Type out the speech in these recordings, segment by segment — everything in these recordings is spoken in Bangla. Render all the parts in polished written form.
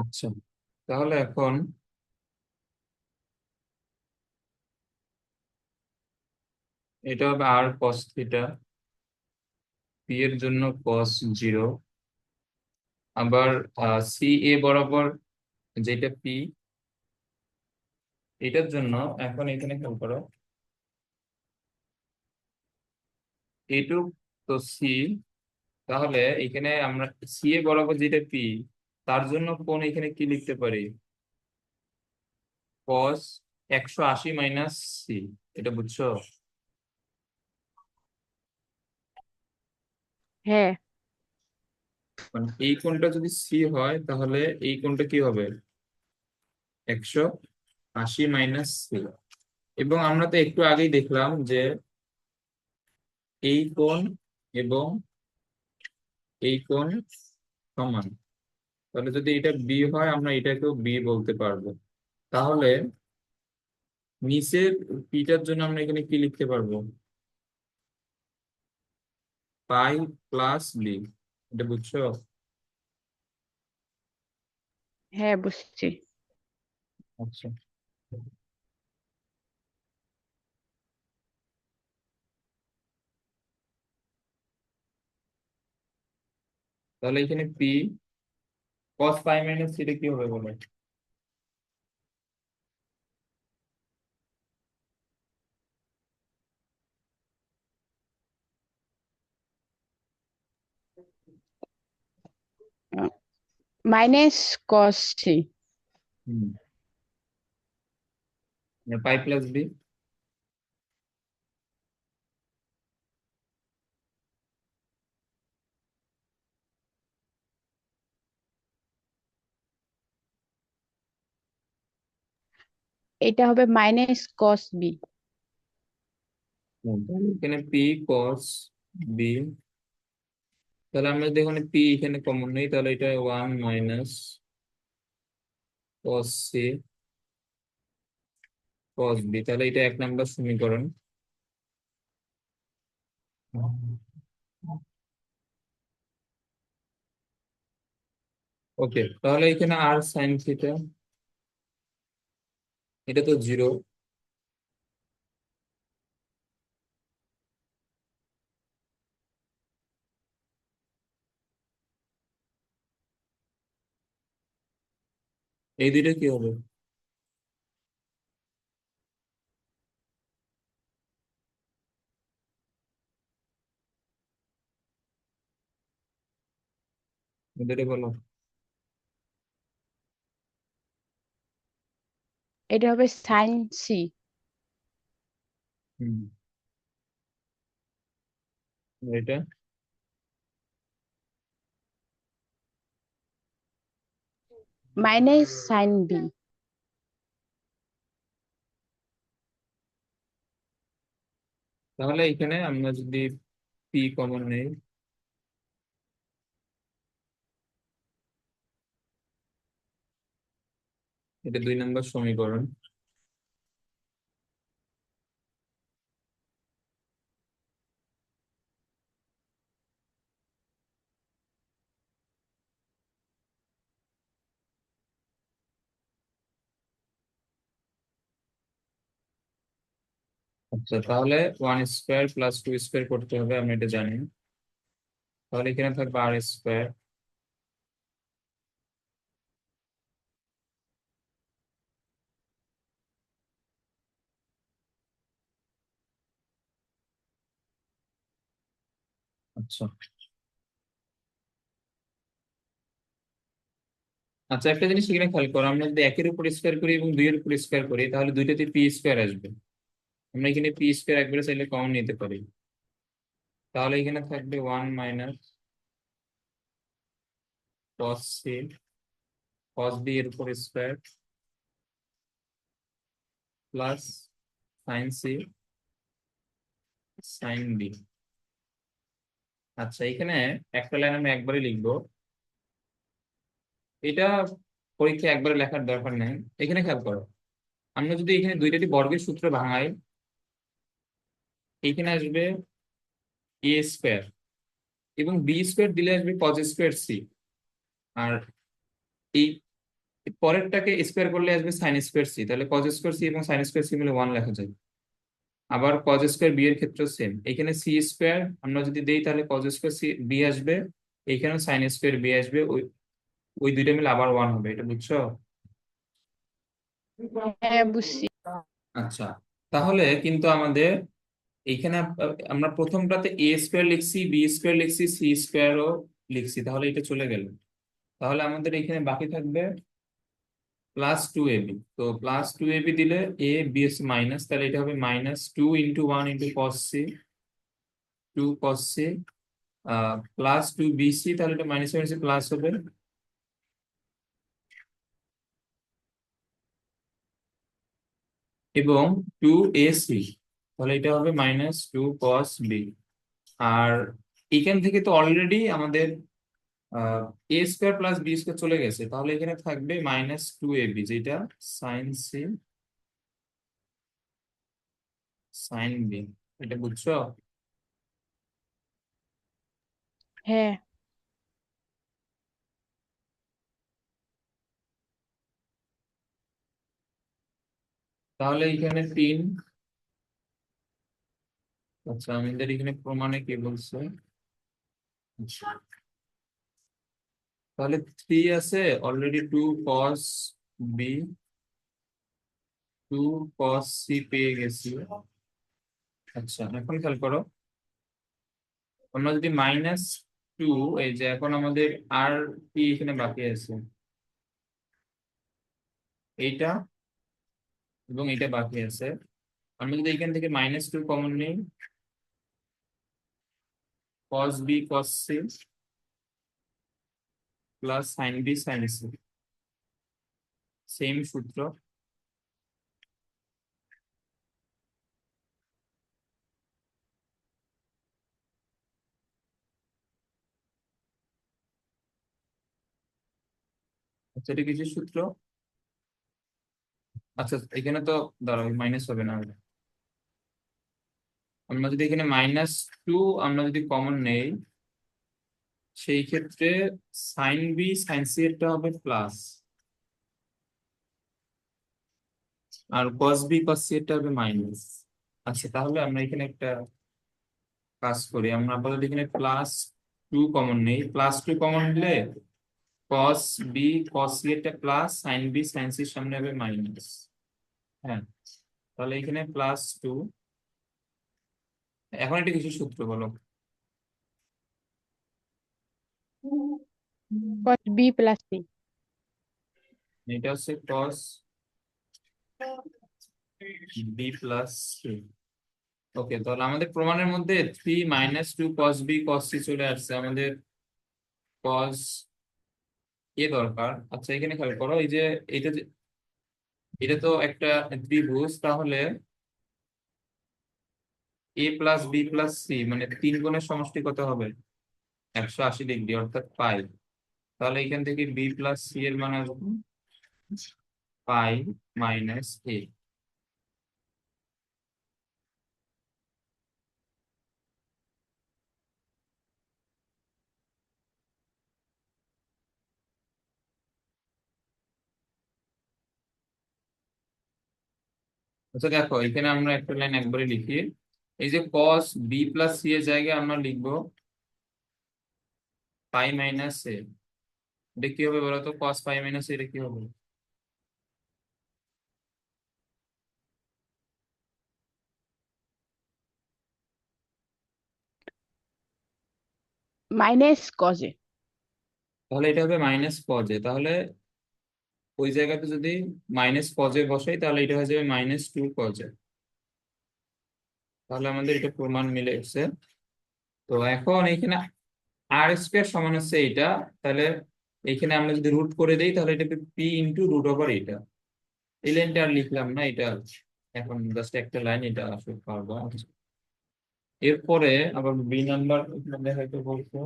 আচ্ছা, তাহলে এখন এটা হবে আর কস থিটা, পি এর জন্য কস 0। আবার সি এ বরাবর যেটা পি, এটার জন্য এখন এখানে খেয়াল করো, এইটুক তো সি। তাহলে এখানে আমরা সি এ বরাবর যেটা পি, তার জন্য কোণ এখানে কি লিখতে পারি? কস 180 মাইনাস সি। এটা বুঝছো? হ্যাঁ। মানে এই কোণটা যদি সি হয় তাহলে এই কোণটা কি হবে? 180 মাইনাস সি। এবং আমরা তো একটু আগেই দেখলাম যে এই কোণ এবং এই কোণ সমান। তাহলে যদি এটা বি হয় আমরা এটাকেও বি বলতে পারবো। তাহলে নিচের পিটার জন্য আমরা এখানে কি লিখতে পারবো? Pi plus B. এটা বুঝছো? হ্যাঁ, বুঝছি। আচ্ছা, তাহলে এখানে পি কস পাই মাইনাস সিটা কি হবে বলো? Minus cos three. হুম, পাই প্লাস বি। এটা হবে মাইনাস কস বি। তাহলে এখানে পি কস বি। তাহলে আমরা যদি এখানে পি এখানে কমন নেই, তাহলে এটা 1 minus cos C cos B. তাহলে এটা 1 নম্বর সমীকরণ। ওকে, তাহলে এখানে আর সাইন থিটা, এটা তো 0। এই দুইটা কি হবে? এই দুইটা বলো। এটা হবে সাইন সি। হুম, এটা মাইনাস সাইন বি। তাহলে এখানে আমরা যদি পি কমন নেই, এটা 2 নম্বর সমীকরণ। আচ্ছা, তাহলে 1 স্কোয়ার প্লাস 2 স্কোয়ার করতে হবে, আমরা এটা জানি। তাহলে এখানে থাকবে আর স্কোয়ার। আচ্ছা আচ্ছা, একটা জিনিস এখানে খেয়াল করো, আমরা যদি একের উপর স্কোয়ার করি এবং দুইয়ের উপর স্কোয়ার করি তাহলে দুইটাতে পি স্কোয়ার আসবে। আমরা এখানে পি স্কোয়ার একবারে চাইলে কমন নিতে পারি। তাহলে এখানে থাকবে 1 minus cos C cos B এর উপর square plus sine C sine B. আচ্ছা, এখানে একটা লাইন আমি একবারে লিখবো, এটা পরীক্ষা একবারে লেখার দরকার নেই। এখানে খেয়াল করো, আমরা যদি এখানে দুইটাটি বর্গের সূত্র ভাঙাই, এখানে আসবে এ স্কোয়ার এবং বি স্কোয়ার দিলে আসবে কজ স্কোয়ার সি। আর এই পরেরটাকে স্কোয়ার করলে আসবে সাইন স্কোয়ার সি, তাহলে কজ স্কোয়ার সি এবং সাইন স্কোয়ার সি মিলে 1 লেখা যায়। আবার কজ স্কোয়ার বি এর ক্ষেত্রেও সেম, এখানে সি স্কোয়ার আমরা যদি দেই তাহলে কজ স্কোয়ার সি বি আসবে, এখানে সাইন স্কোয়ার বি আসবে, ওই ওই দুইটা মিলে আবার 1 হবে, এটা বুঝছো? হ্যাঁ, বুঝছি। আচ্ছা, তাহলে কিন্তু আমাদের এইখানে আমরা প্রথমটাতে এ স্কোয়ার লিখছি, বি স্কোয়ার লিখছি, সি স্কোয়ারও লিখছি, তাহলে এটা চলে গেল। তাহলে আমাদের এখানে বাকি থাকবে +2ab। তো +2ab দিলে এ বি এস মাইনাস, তাহলে এটা হবে -2 × 1 × cos c, 2 cos c, +2bc, তাহলে এটা মাইনাস মাইনাস প্লাস হবে, এবং 2ac, তাহলে এটা হবে -2 cos b। আর এখান থেকে তো অলরেডি আমাদের এ স্কোয়ার প্লাস বি স্কোয়ার চলে গেছে, তাহলে এখানে থাকবে -2ab, যেটা সাইন সি সাইন বি, এটা বুঝছো? হ্যাঁ, তাহলে এখানে 3। আচ্ছা, আমাদের এখানে প্রমাণে কি বলছে? আচ্ছা, তাহলে 3 আছে already, 2 cos b, 2 cos c পেয়ে গেছি। আচ্ছা, এখন খেয়াল করো, আমরা যদি -2, এই যে এখন আমাদের আর কি এখানে বাকি আছে, এইটা এবং এটা বাকি আছে। আমরা যদি এখান থেকে -2 কমন নিই, cos b cos c plus sine B sine C, same সূত্র। আচ্ছা, এটা কিছু সূত্র। আচ্ছা, এখানে তো দাঁড়াও, মাইনাস হবে না। আমরা যদি এখানে -2 আমরা যদি কমন নেই, সেই ক্ষেত্রে সাইন বি সাইন সি এরটা হবে প্লাস, আর কস বি কস সি এরটা হবে মাইনাস। আচ্ছা, তাহলে আমরা এখানে একটা কাজ করি, আমরা আপাতত এখানে +2 কমন নেই, +2 কমন নিলে কস বি কস সি এরটা প্লাস, সাইন বি সাইন সির সামনে হবে মাইনাস। হ্যাঁ, তাহলে এখানে +2। এখন এটা কিছু সূত্র বলো। cos b plus c। এটা হচ্ছে কস বি প্লাস সি। ওকে, তাহলে আমাদের প্রমাণের মধ্যে 3 - 2 cos b cos c চলে আসছে, আমাদের cos এ দরকার। আচ্ছা, এখানে খেয়াল করো, এই যে এটা এটা তো একটা ত্রিভুজ, তাহলে এ প্লাস বি প্লাস সি মানে 3 গুণের সমষ্টি কত হবে? 180 ডিগ্রি, অর্থাৎ পাই। তাহলে এখান থেকে বি প্লাস সি এর মান আসবে পাই - এ। আচ্ছা, দেখো এখানে আমরা একটা লাইন একবারে লিখি, এই যে কস বি প্লাস সি এর জায়গায় আমরা লিখবো পাই - এ। এটা কি হবে বলো তো, কস পাই - এটা কি হবে? Minus cos a। তাহলে এটা হবে -কজে, তাহলে ওই জায়গাতে যদি -কজে বসাই তাহলে এটা হয়ে যাবে -2 কজে। তাহলে আমাদের এটা প্রমাণ মিলে গেছে। তো এখন এখানে আর স্কোয়ার সমান হচ্ছে এইটা, তাহলে এখানে আমরা যদি রুট করে দেই তাহলে এটা p × √ওভার এটা। এই লাইনটা আর লিখলাম না, এটা এখন জাস্ট একটা লাইন, এটা আসলে পারবো। এরপরে আবার বি নাম্বার দেখাইতে বলছো।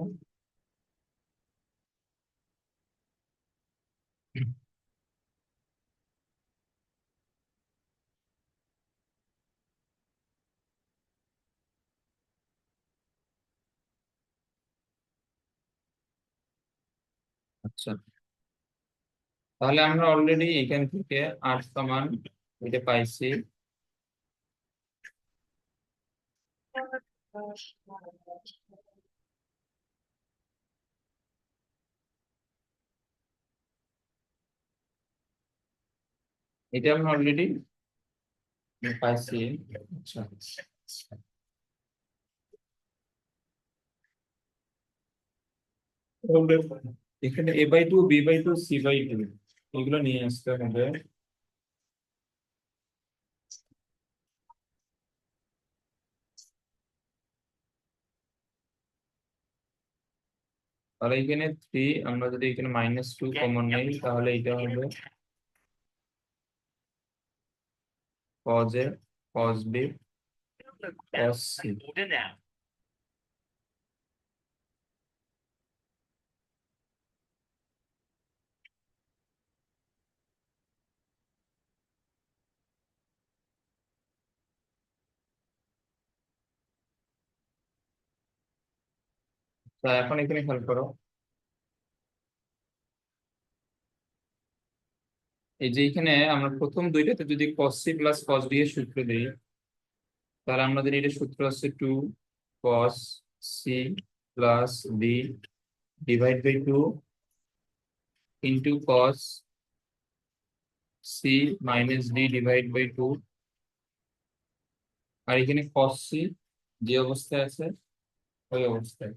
আচ্ছা, তাহলে আমরা অলরেডি এখান থেকে আর সমান এটা পাইছি। এটা আমরা অলরেডি পাইছি। আচ্ছা, তাহলে এখানে a/2 b/2 c/2 এগুলো নিয়ে আসতে হবে। তাহলে এখানে 3, আমরা যদি এখানে -2 কমন নেই তাহলে এটা হবে cos a, cos b, cos c। তা এখন এখানে খেয়াল করো, এই যে এখানে আমরা প্রথম দুইটাতে যদি cos c plus cos b এর সূত্র দিই, তাহলে আমাদের এটা সূত্র আছে 2 cos c plus b divide by 2 into cos c minus d divide by 2। আর এখানে cos c যে অবস্থায় আছে ওই অবস্থায়।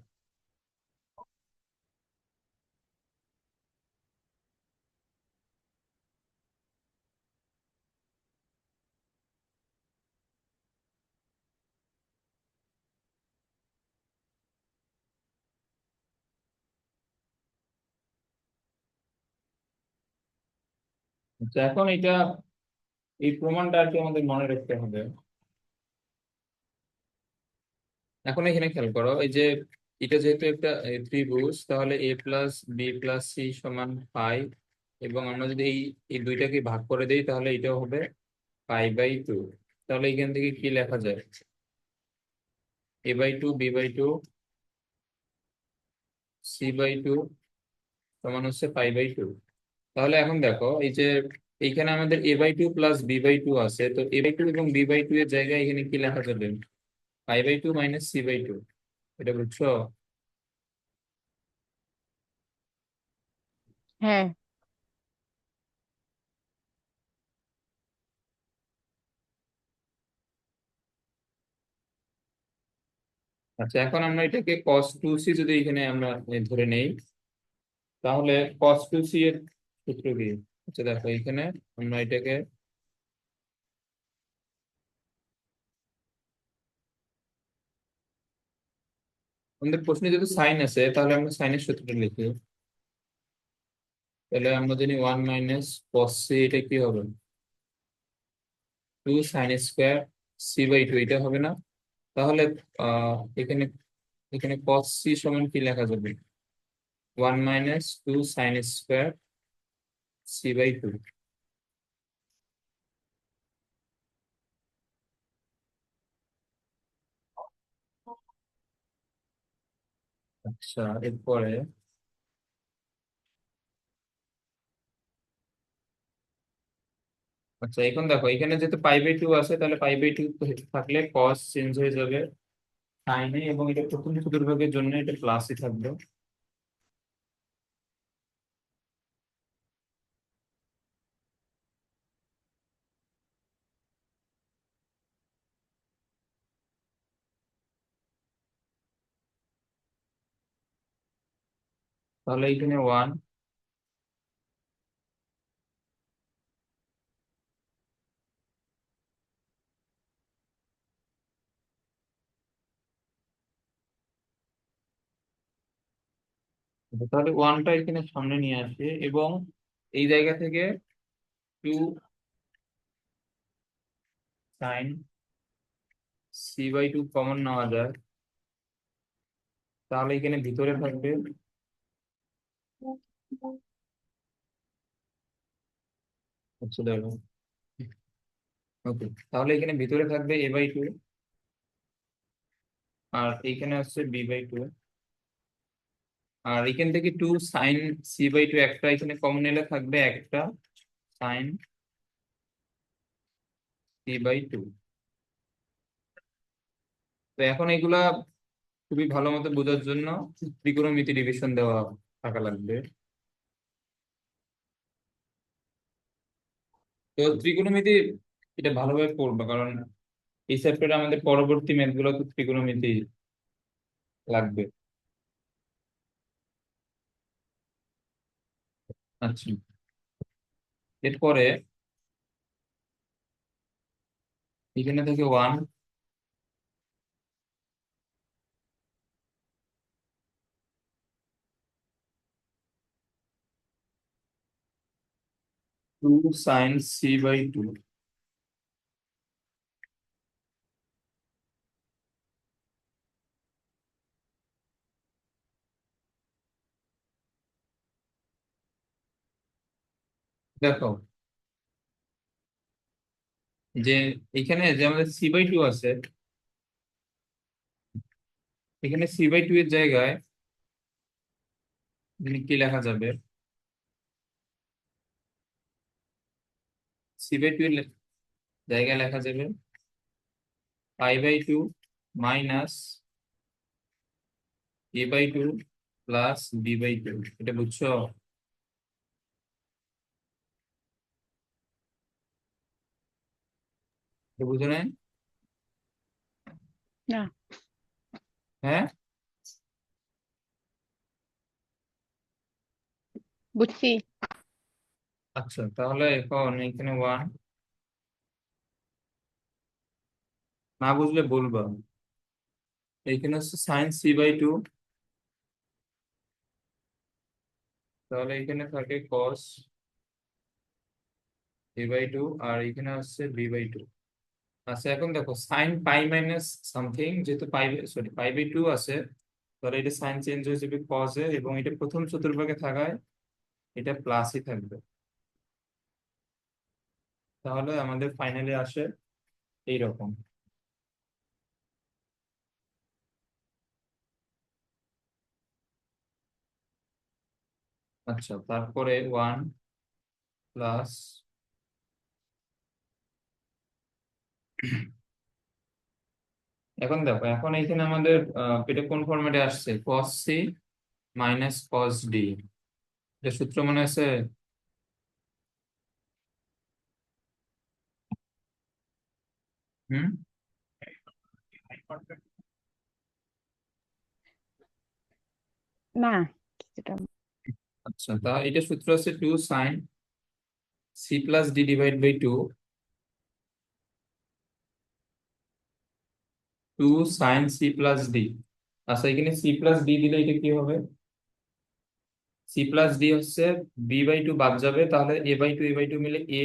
আচ্ছা, এখন এটা এই প্রমাণটা আর কি আমাদের মনে রাখতে হবে। এখন এখানে খেয়াল করো, এই যে এটা যেহেতু একটা ত্রিভুজ, তাহলে a plus B plus C সমান পাই। এবং আমরা যদি এই এই দুইটাকে ভাগ করে দেই তাহলে এটা হবে π/2। তাহলে এখান থেকে কি লেখা যায়? a/2 b/2 c/2 সমান হচ্ছে π/2। তাহলে এখন দেখো, এই যে এইখানে আমাদের a/2 প্লাস b/2 আছে, তো a/2 এবং b/2 এর জায়গায় এখানে কি লেখা যাবে? π/2 মাইনাস c/2। এটা বুঝছো? হ্যাঁ। আচ্ছা, এখন আমরা এটাকে cos2c যদি এখানে আমরা ধরে নেই, তাহলে cos2c এর সূত্র কি? আচ্ছা দেখো, এখানে আমরা এটাকে, আমাদের প্রশ্নে যেহেতু সাইন আছে তাহলে আমরা সাইনের সূত্রটা লিখি। তাহলে আমরা জানি 1 - cos c, এটা কি হবে? 2 sin² c/2, এটা হবে না? তাহলে এখানে এখানে cos c সমান কি লেখা যাবে? 1 - 2 sin² c/2। আচ্ছা, এরপরে আচ্ছা এখন দেখো, এখানে যেহেতু π/2 আছে তাহলে π/2 থাকলে cos চেঞ্জ হয়ে যাবে সাইনে, এবং এটা প্রথম চতুর্ভাগের জন্য এটা প্লাসই থাকবে। তাহলে এখানে 1, তাহলে ওয়ানটা এখানে সামনে নিয়ে আসে, এবং এই জায়গা থেকে 2 sin c/2 কমন নেওয়া যায়। তাহলে এখানে ভিতরে থাকবে, আচ্ছা দেখো, ওকে, তাহলে এখানে ভিতরে থাকবে a/2, আর এইখানে আসছে b/2, আর এখান থেকে 2 sin c/2 একটা এখানে কমন নিলে থাকবে একটা sin c/2। তো এখন এগুলা খুবই ভালো মতো বোঝার জন্য ত্রিকোণমিতি ডিভিশন দেওয়া থাকা লাগবে। তো ত্রিকোণমিতি এটা ভালোভাবে পড়বা, কারণ এই চ্যাপ্টারে আমাদের পরবর্তী ম্যাথ গুলো তো ত্রিকোণমিতি লাগবে। আচ্ছা, এরপরে এখানে থেকে 2 sin c/2। দেখো যে এখানে যে আমাদের c/2 আছে, এখানে c/2 এর জায়গায় এখানে কি লেখা যাবে? c/2 এর জায়গায় লেখা যাবে π/2 মাইনাস a/2 প্লাস b/2। এটা বুঝছো? এটা বুঝো না? না, হ্যাঁ, বুঝছি। আচ্ছা তাহলে এখন এখানে না বুঝলে বলবা। এইখানে হচ্ছে sin c/2, তাহলে এখানে থাকে cos a/2 আর এখানে হচ্ছে b/2। আচ্ছা এখন দেখো সাইন পাই মাইনাস সামথিং, যেহেতু π/2 আছে, তাহলে এটা সাইন চেঞ্জ হয়ে যাবে কজ এ, এবং এটা প্রথম চতুর্ভাগে থাকায় এটা প্লাসই থাকবে। তাহলে আমাদের ফাইনালি আসে এইরকম। আচ্ছা, তারপরে 1 প্লাস, এখন দেখো এখন এখানে আমাদের এটা কোন ফরম্যাটে আসছে? cos c minus cos d। এটা সূত্র মনে আছে? হুম। না, কিছুটা। আচ্ছা, তা এটা সূত্র আছে 2 sin c+d/2, 2 sin c+d। আচ্ছা, এখানে c+d দিলে এটা কি হবে? c+d হচ্ছে b/2 বাদ যাবে, তাহলে a/2 মিলে a,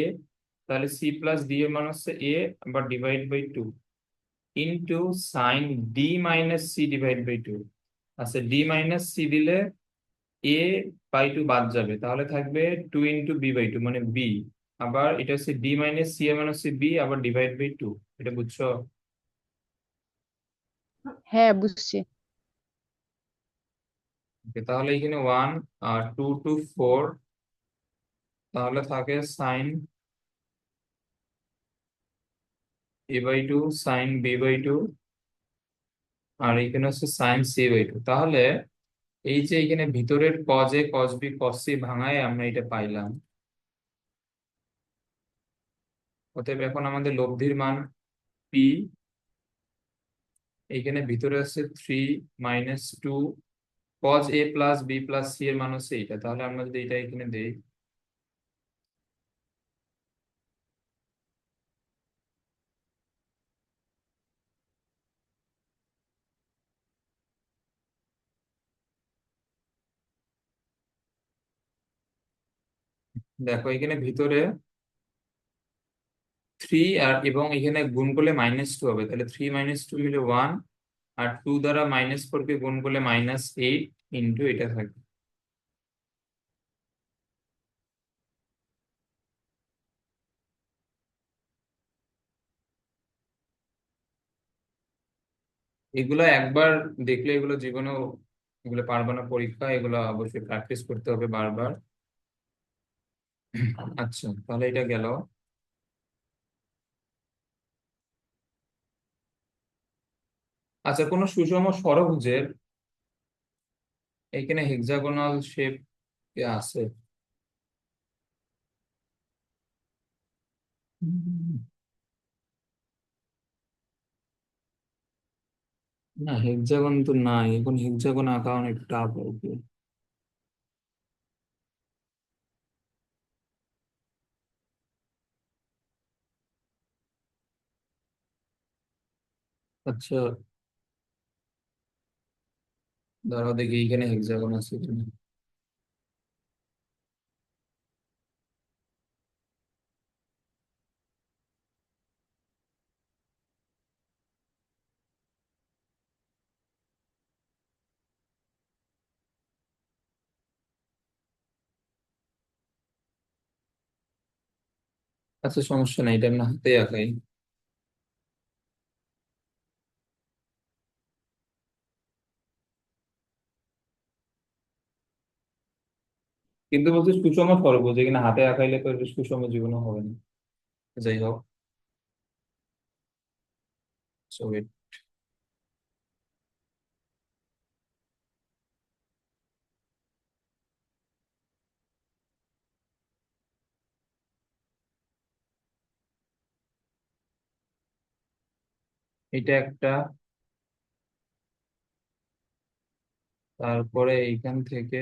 তাহলে c+d এর মান হচ্ছে a আবার divide by 2 into sin d-c/2। আচ্ছা, d-c দিলে a/2 বাদ যাবে, তাহলে থাকবে 2 × b/2 মানে b। আবার এটা হচ্ছে d-c এর মান হচ্ছে b আবার ডিভাইড বাই 2। এটা বুঝছো? হ্যাঁ, বুঝছি। Okay, তাহলে এখানে 1 আর 2 টু 4, তাহলে থাকে সাইন a/2 সাইন b/2 আর এখানে হচ্ছে সাইন c/2। তাহলে এই যে এখানে ভিতরের cos A cos B cos C ভাঙায় আমরা এটা পাইলাম। অতএব এখন আমাদের লব্ধির মান পি, এইখানে ভিতরে আছে 3 - 2 cos A plus B plus C এর মান হচ্ছে এইটা। তাহলে আমরা যদি এটা এখানে দেই, দেখো এখানে ভিতরে 3 আর এবং এখানে গুণ করলে -2 হবে, তাহলে 3 - 2 মিলে 1, আর 2 দ্বারা -4 কে গুণ করলে -8 ইন্টু এটা থাকবে। এগুলো একবার দেখলে এগুলো জীবনেও এগুলো পারবে না পরীক্ষা, এগুলো অবশ্যই প্র্যাকটিস করতে হবে বারবার। আচ্ছা, তাহলে এটা গেল। আচ্ছা, কোনো সুষম ষড়ভুজের এখানে হেক্সাগোনাল শেপ আছে? উম, না, হেক্সাগন তো নাই, এখন হেক্সাগন আঁকা অনেক টাফ আর কি। আচ্ছা, দাঁড়াও দেখি এখানে হেক্সাগন আছে কিনা। আচ্ছা, সমস্যা নাই, এটা আমি হাতে আঁকাই। কিন্তু বলছি সুষম ষড়ভুজ, এখানে হাতে আঁকাইলে তো এটা সুষম জীবনও হবে না। যাই হোক, so এটা একটা, তারপরে এইখান থেকে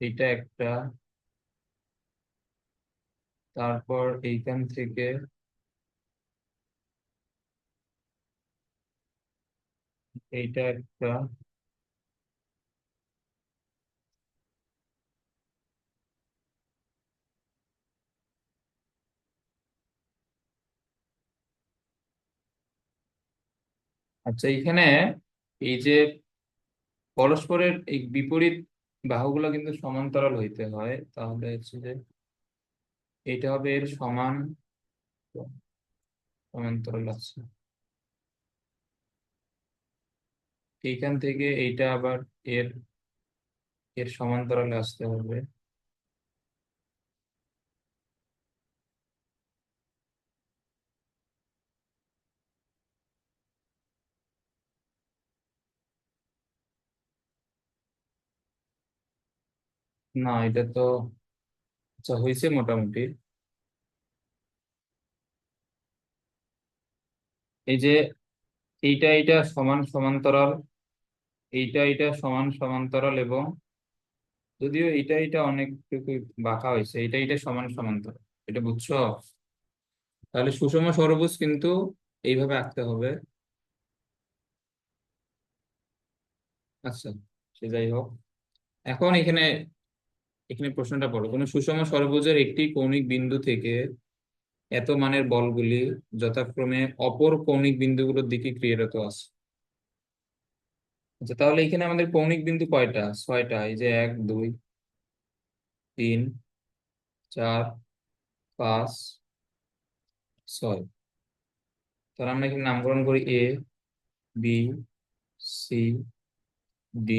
এটা একটা, তারপর এইখান থেকে এইটা একটা। আচ্ছা, এইখানে এই যে পরস্পরের এই বিপরীত বাহুগুলো কিন্তু সমান্তরাল হইতে হয়, তাহলে হচ্ছে যে এটা হবে এর সমান, সমান্তরাল আছে। এইখান থেকে এইটা আবার এর এর সমান্তরালে আসতে হবে। না, এটা তো, আচ্ছা হয়েছে মোটামুটি। এই যে এইটা এইটা সমান সমান্তরাল, এইটা এইটা সমান সমান্তরাল, এবং যদিও এইটা এইটা অনেকটুকু বাঁকা হয়েছে, এইটা এইটা সমান সমান্তরাল। এটা বুঝছো? তাহলে সুষম ষড়ভুজ কিন্তু এইভাবে আঁকতে হবে। আচ্ছা, সে যাই হোক, এখন এখানে এখানে প্রশ্নটা পড়ো, কোনো সুষম ষড়ভুজের একটি কৌণিক বিন্দু থেকে এত মানের বলগুলি যথাক্রমে অপর কৌণিক বিন্দুগুলোর দিকে ক্রিয়ারত আছে। আচ্ছা, তাহলে এখানে আমাদের কৌণিক বিন্দু কয়টা? ছয়টা। এই যে 1 2 3 4 5 6। তাহলে আমরা এখানে নামকরণ করি A B C D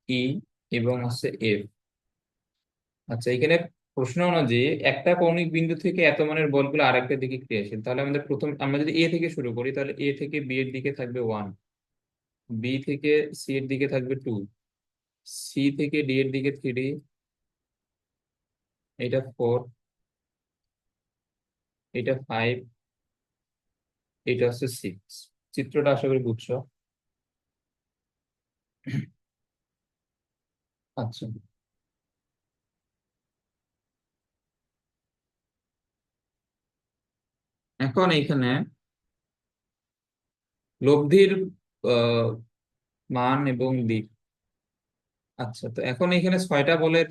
E এবং হচ্ছে F। আচ্ছা, এখানে প্রশ্ন অনুযায়ী একটা কৌণিক বিন্দু থেকে এত মানের বলগুলো আরেকটা দিকে ক্রিয়াশীল, তাহলে আমাদের প্রথম, আমরা যদি এ থেকে শুরু করি, তাহলে এ থেকে বি এর দিকে থাকবে 1, বি থেকে সি এর দিকে থাকবে 2, সি থেকে ডি এর দিকে 3, এটা 4, এটা 5, এটা হচ্ছে 6। চিত্রটা আশা করি বুঝছো। আচ্ছা, এখন এইখানে লব্ধির আহ, মান এবং দিক। আচ্ছা, তো এখন এখানে ছয়টা বলের,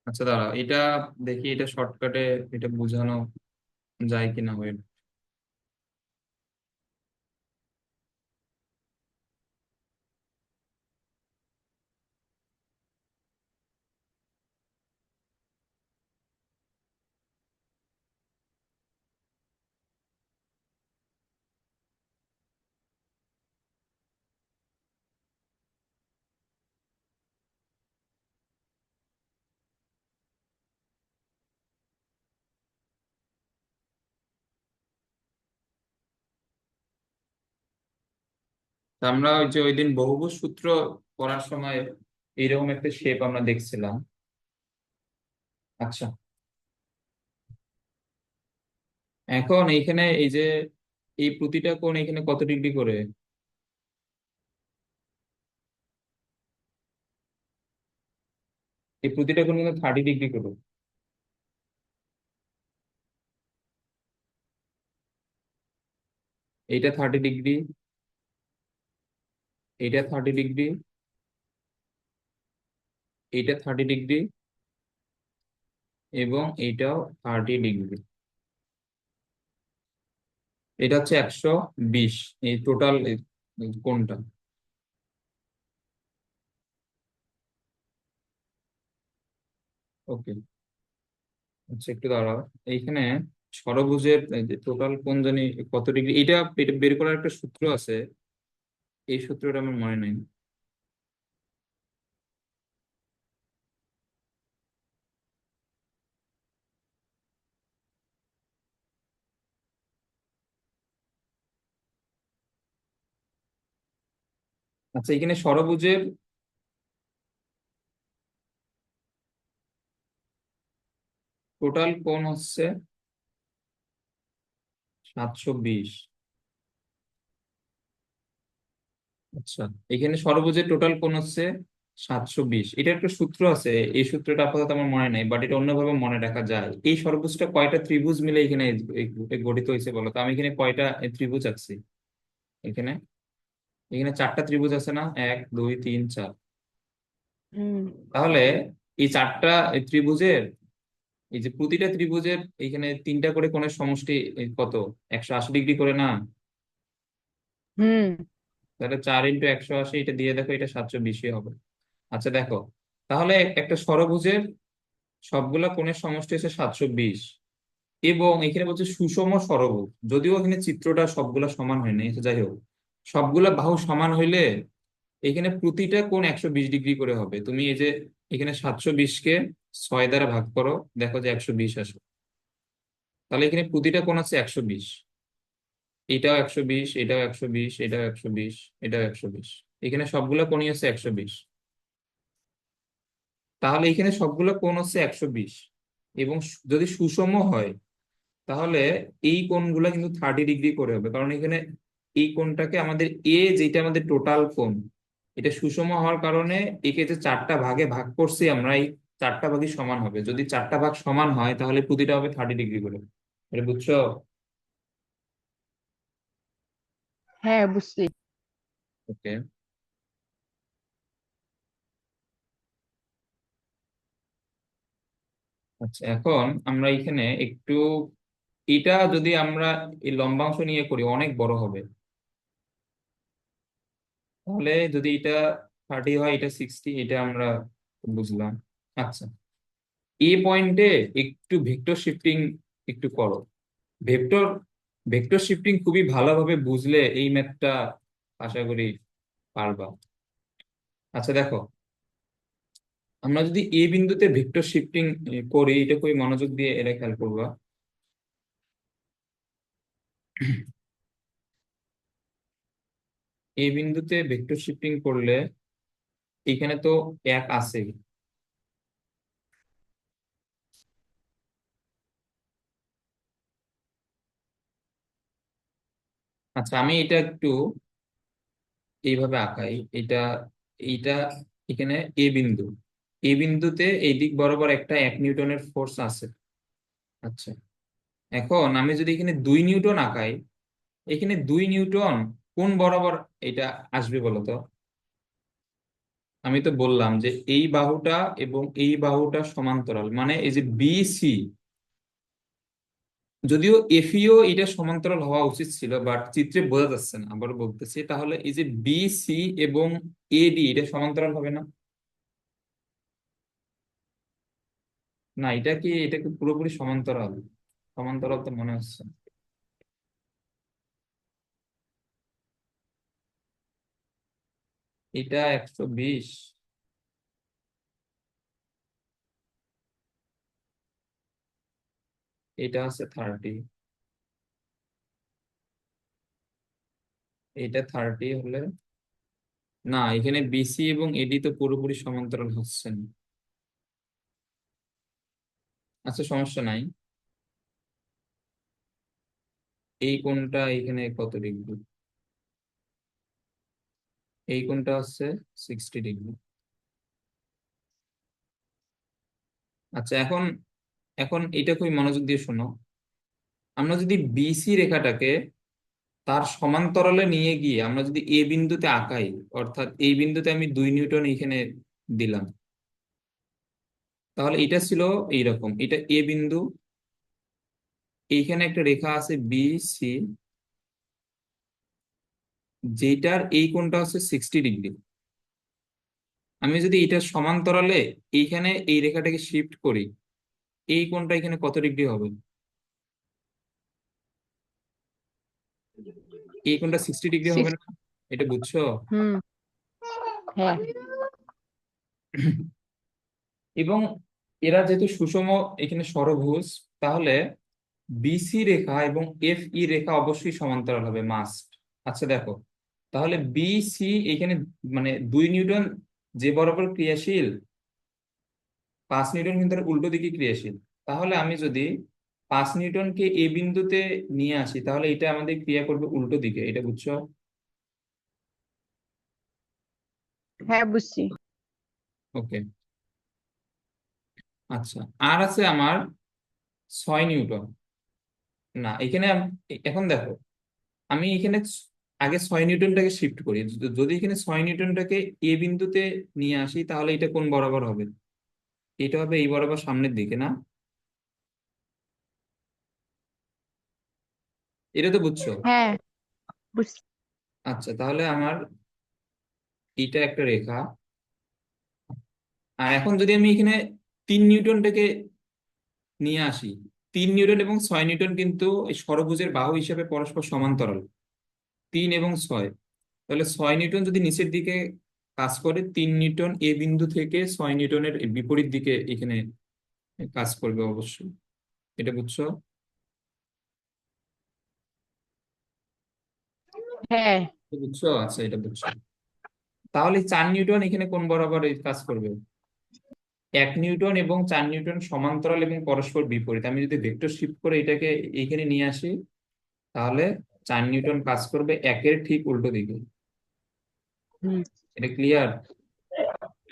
আচ্ছা দাঁড়াও, এটা দেখি, এটা শর্টকাটে এটা বোঝানো যায় কিনা। ওয়েট, তা আমরা ওই যে ওই দিন বহুভুজ সূত্র পড়ার সময় এইরকম একটা শেপ আমরা দেখছিলাম। আচ্ছা, এখন এইখানে এই যে এই প্রতিটা কোণ এখানে কত ডিগ্রি করে? এই প্রতিটা কোণ কিন্তু 30 ডিগ্রি করে। এইটা 30 ডিগ্রি, এইটা 30 ডিগ্রি, এইটা 30 ডিগ্রি, এবং এইটাও 30 ডিগ্রি। এটা হচ্ছে 120, এই টোটাল কোণটা। ওকে, আচ্ছা একটু দাঁড়াও। এইখানে ষড়ভুজের টোটাল কোণ জানি কত ডিগ্রি, এটা এটা বের করার একটা সূত্র আছে। এই সূত্রটা আমার মনে নেই। আচ্ছা, এখানে ষড়ভুজের টোটাল কোণ হচ্ছে 720। আচ্ছা, এখানে ষড়ভুজের টোটাল কোণ হচ্ছে 720। এটা একটা সূত্র আছে, এই সূত্রটা আপাতত আমার মনে নাই, বাট এটা অন্যভাবে মনে রাখা যায়। এই ষড়ভুজটা কয়টা ত্রিভুজ মিলে এখানে গঠিত হয়েছে বলো তো? আমি এখানে কয়টা ত্রিভুজ আঁকছি এখানে? এখানে 4টা ত্রিভুজ আছে না, 1 2 3 4। হুম। তাহলে এই 4টা ত্রিভুজের, এই যে প্রতিটা ত্রিভুজের এখানে 3টা করে কোণের সমষ্টি কত? 180 ডিগ্রি করে না? হুম। তাহলে 4 × 180, এটা দিয়ে দেখো, এটা 720 হবে। আচ্ছা দেখো, তাহলে একটা ষড়ভুজের সবগুলা কোণের সমষ্টি হচ্ছে 720, এবং এখানে বলছে সুষম ষড়ভুজ। যদিও এখানে চিত্রটা সবগুলা সমান হয় না, যাই হোক, সবগুলা বাহু সমান হইলে এখানে প্রতিটা কোণ 120 ডিগ্রি করে হবে। তুমি এই যে এখানে 720-কে 6 দ্বারা ভাগ করো, দেখো যে 120 আসে। তাহলে এখানে প্রতিটা কোণ আছে 120। এটাও 120, এটাও 120, এটাও 120, এটাও 120। এখানে সবগুলা কোণই আছে 120। তাহলে এখানে সবগুলা কোণ হচ্ছে 120, এবং যদি সুষম হয় তাহলে এই কোণগুলা কিন্তু 30 ডিগ্রি করে হবে, কারণ এখানে এই কোণটাকে আমাদের যেটা আমাদের টোটাল কোণ, এটা সুষম হওয়ার কারণে একে যে 4টা ভাগে ভাগ করছি আমরা, এই 4টা ভাগই সমান হবে। যদি 4টা ভাগ সমান হয় তাহলে প্রতিটা হবে 30 ডিগ্রি করে। এটা বুঝছো? হ্যাঁ, বুঝছি। ওকে, আচ্ছা এখন আমরা এখানে একটু, এটা যদি আমরা এই লম্বাংশ নিয়ে করি অনেক বড় হবে। তাহলে যদি এটা 30 হয়, এটা 60, এটা আমরা বুঝলাম। আচ্ছা, পয়েন্টে একটু ভেক্টর শিফটিং একটু করো। ভেক্টর ভেক্টর শিফটিং খুবই ভালোভাবে বুঝলে এই ম্যাথটা আশা করি পারবা। আচ্ছা দেখো, আমরা যদি বিন্দুতে ভেক্টর শিফটিং করি, এটা খুবই মনোযোগ দিয়ে এটা খেয়াল করবা। বিন্দুতে ভেক্টর শিফটিং করলে এখানে তো 1 আছে। আচ্ছা, আমি এটা একটু এইভাবে আঁকাই। এটা এইটা এখানে বিন্দু, বিন্দুতে এই দিক বরাবর একটা 1 নিউটনের ফোর্স আছে। আচ্ছা, এখন আমি যদি এখানে 2 নিউটন আঁকাই, এখানে 2 নিউটন কোন বরাবর এটা আসবে বলো তো? আমি তো বললাম যে এই বাহুটা এবং এই বাহুটা সমান্তরাল, মানে এই যে বিসি, যদিও এফইও এটা সমান্তরাল হওয়া উচিত ছিল, বাট চিত্রে বোঝা যাচ্ছে না, আবার বলতেছি। তাহলে এই যে বিসি এবং এডি এটা সমান্তরাল হবে না? না, এটা কি পুরোপুরি সমান্তরাল? সমান্তরাল তো মনে হচ্ছে। এটা 120, এটা আছে 30, এটা 30 হলে না, এখানে বিসি এবং এডি তো পুরোপুরি সমান্তরাল হচ্ছে না। আচ্ছা, সমস্যা নাই। এই কোণটা এখানে কত ডিগ্রি? এই কোণটা হচ্ছে 60 ডিগ্রি। আচ্ছা, এখন এখন এটা খুবই মনোযোগ দিয়ে শোনো। আমরা যদি বিসি রেখাটাকে তার সমান্তরালে নিয়ে গিয়ে আমরা যদি এ বিন্দুতে আঁকাই, অর্থাৎ এই বিন্দুতে আমি 2 নিউটন এখানে দিলাম, তাহলে এটা ছিল এইরকম, এটা এ বিন্দু, এইখানে একটা রেখা আছে বি সি, যেটার এই কোণটা হচ্ছে 60 ডিগ্রি। আমি যদি এটা সমান্তরালে এইখানে এই রেখাটাকে শিফট করি, এই কোণটা এখানে কত ডিগ্রি হবে? এই কোণটা 60 ডিগ্রি হবে সিক্স। না? এটা বুঝছো? হুম। হ্যাঁ। এবং এরা যেহেতু সুষম এখানে ষড়ভুজ, তাহলে বিসি রেখা এবং এফ ই রেখা অবশ্যই সমান্তরাল হবে, মাস্ট। আচ্ছা দেখো, তাহলে বিসি এখানে মানে 2 নিউটন যে বরাবর ক্রিয়াশীল, 5 নিউটন কিন্তু তার উল্টো দিকে ক্রিয়াশীল। তাহলে আমি যদি 5 নিউটনকে এ বিন্দুতে নিয়ে আসি, তাহলে এটা আমাদের ক্রিয়া করবে উল্টো দিকে, এটা বুঝছো? হ্যাঁ, বুঝছি। ওকে। আচ্ছা, আর আছে আমার 6 নিউটন। না, এখানে এখন দেখো, আমি এখানে আগে 6 নিউটনটাকে শিফট করি। যদি এখানে 6 নিউটনটাকে এ বিন্দুতে নিয়ে আসি, তাহলে এটা কোন বরাবর হবে? এটা হবে এই বরাবর সামনের দিকে, না? এটা তো বুঝছো? হ্যাঁ, বুঝছি। আচ্ছা, তাহলে আমার এটা একটা রেখা। আর এখন যদি আমি এখানে 3 নিউটনটাকে নিয়ে আসি, 3 নিউটন এবং 6 নিউটন কিন্তু এই ষড়ভুজের বাহু হিসেবে পরস্পর সমান্তরাল, 3 এবং 6। তাহলে 6 নিউটন যদি নিচের দিকে কাজ করে, 3 নিউটন এ বিন্দু থেকে 6 নিউটনের বিপরীত দিকে এখানে কাজ করবে অবশ্যই। এটা বুঝছো? হ্যাঁ। এটা বুঝছো? আচ্ছা, এটা বুঝছো। তাহলে 4 নিউটন এখানে কোন বরাবর এই কাজ করবে? 1 নিউটন এবং 4 নিউটন সমান্তরাল এবং পরস্পর বিপরীত। আমি যদি ভেক্টর শিফট করে এটাকে এইখানে নিয়ে আসি, তাহলে 4 নিউটন কাজ করবে একের ঠিক উল্টো দিকে। হুম। এটা ক্লিয়ার?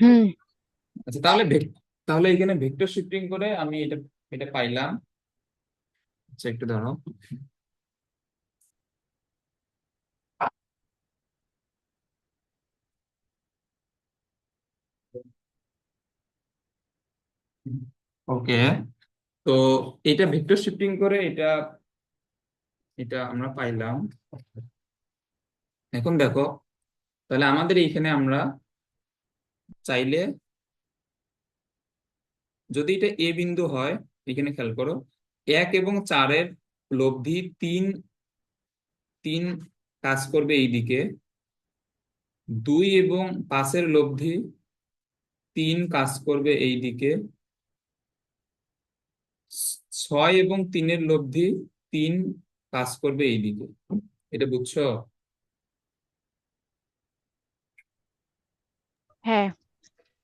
হুম। আচ্ছা, তাহলে এখানে ভেক্টর শিফটিং করে আমি এটা এটা পাইলাম। আচ্ছা, একটু দাঁড়াও। ওকে। তো এটা ভেক্টর শিফটিং করে এটা এটা আমরা পাইলাম। এখন দেখো, তাহলে আমাদের এইখানে আমরা চাইলে, যদি এটা এ বিন্দু হয়, এখানে খেয়াল করো, 1 এবং 4-এর লব্ধি তিন, তিন কাজ করবে এই দিকে। 2 এবং 5-এর লব্ধি 3 কাজ করবে এই দিকে। 6 এবং 3-এর লব্ধি 3 কাজ করবে এই দিকে। এটা বুঝছো? হ্যাঁ।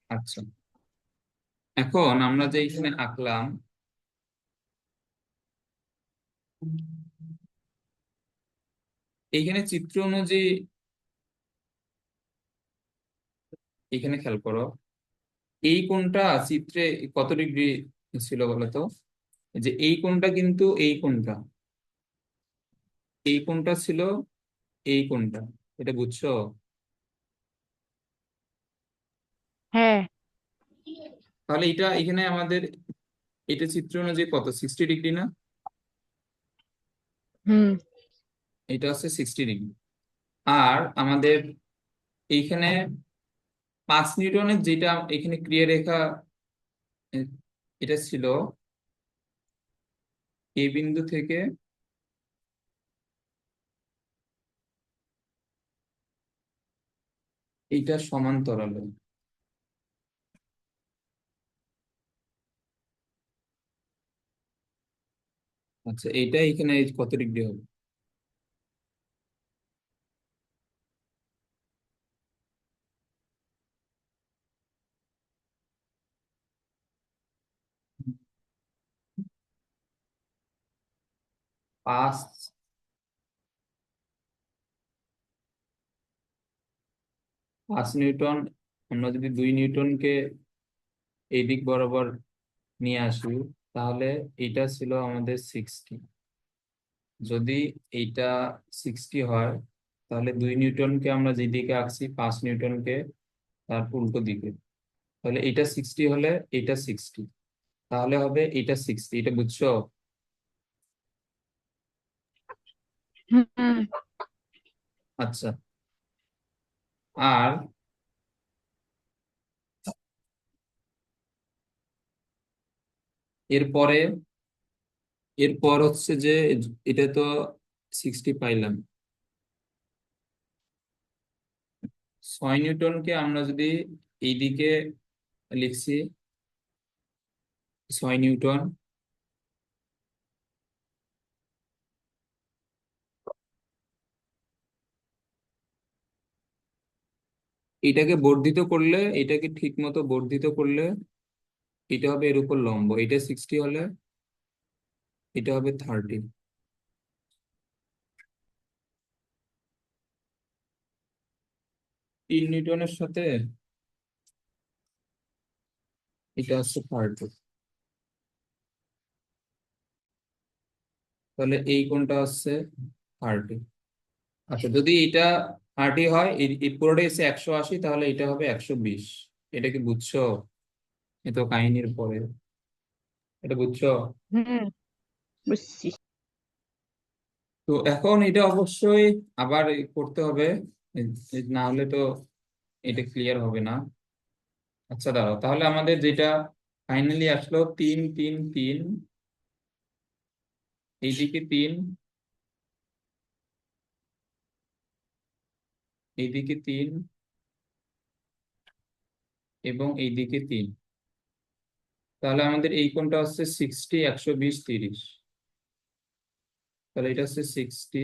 আচ্ছা, এখন আমরা যে এখানে আঁকলাম, এইখানে চিত্র অনুযায়ী এখানে খেয়াল করো, এই কোণটা চিত্রে কত ডিগ্রি ছিল বলো তো? যে এই কোণটা কিন্তু এই কোণটা, এই কোণটা ছিল এই কোণটা। এটা বুঝছো? হ্যাঁ। তাহলে এটা এখানে আমাদের, এটা চিত্র অনুযায়ী কত, 60 ডিগ্রি না? হুম। এটা হচ্ছে 60 ডিগ্রি। আর আমাদের এইখানে 5 নিউটনের যেটা এখানে ক্রিয়া রেখা, এ, এটা ছিল এই বিন্দু থেকে এইটা সমান্তরালে। আচ্ছা, এইটা এখানে কত ডিগ্রি হবে? পাঁচ 5 নিউটন, আমরা যদি 2 নিউটনকে এই দিক বরাবর নিয়ে আসি, তাহলে এটা ছিল আমাদের 60। যদি এইটা 60 হয়, তাহলে 2 নিউটনকে আমরা যেদিকে আঁকছি 5 নিউটনকে তার উল্টো দিকে, তাহলে এটা 60 হলে এটা 60, তাহলে হবে এটা 60। এটা বুঝছো? হুম। আচ্ছা। আর এরপরে এরপর হচ্ছে যে এটা তো 60 পাইলাম, 6 নিউটনকে আমরা যদি এইদিকে লিখছি 6 নিউটন, এটাকে বর্ধিত করলে, এটাকে ঠিক মতো বর্ধিত করলে এটা হবে এর উপর লম্ব, এটা 60 হলে এটা হবে 30। 3 নিউটনের সাথে এটা হচ্ছে 30, তাহলে এই কোণটা হচ্ছে 30। আচ্ছা, যদি এটা 30 হয়, এই পুরোটা এসে 180, তাহলে এটা হবে 120। এটা কি বুঝছো? এ তো কাহিনীর পরে, এটা বুঝছো? হুম, বুঝছি। তো এখন এটা অবশ্যই আবার করতে হবে, না হলে তো এটা ক্লিয়ার হবে না। আচ্ছা দাঁড়াও, তাহলে আমাদের যেটা ফাইনালি আসলো 3 3 3, এইদিকে 3, এইদিকে 3, এবং এইদিকে 3, তাহলে আমাদের এই কোণটা হচ্ছে 60, 120, 30। তাহলে এটা হচ্ছে 60,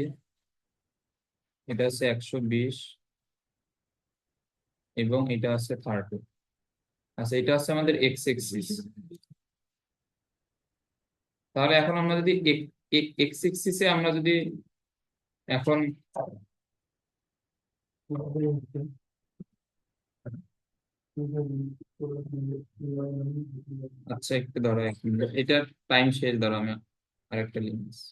এটা হচ্ছে 120, এবং এটা হচ্ছে 30। আচ্ছা, এটা হচ্ছে আমাদের এক্স এক্সিস। তাহলে এখন আমরা যদি এক্স এক্সিসে আমরা যদি এখন, আচ্ছা একটু ধরো 1 মিনিট, এটা টাইম শেষ, ধরো আমি আরেকটা লিখছি।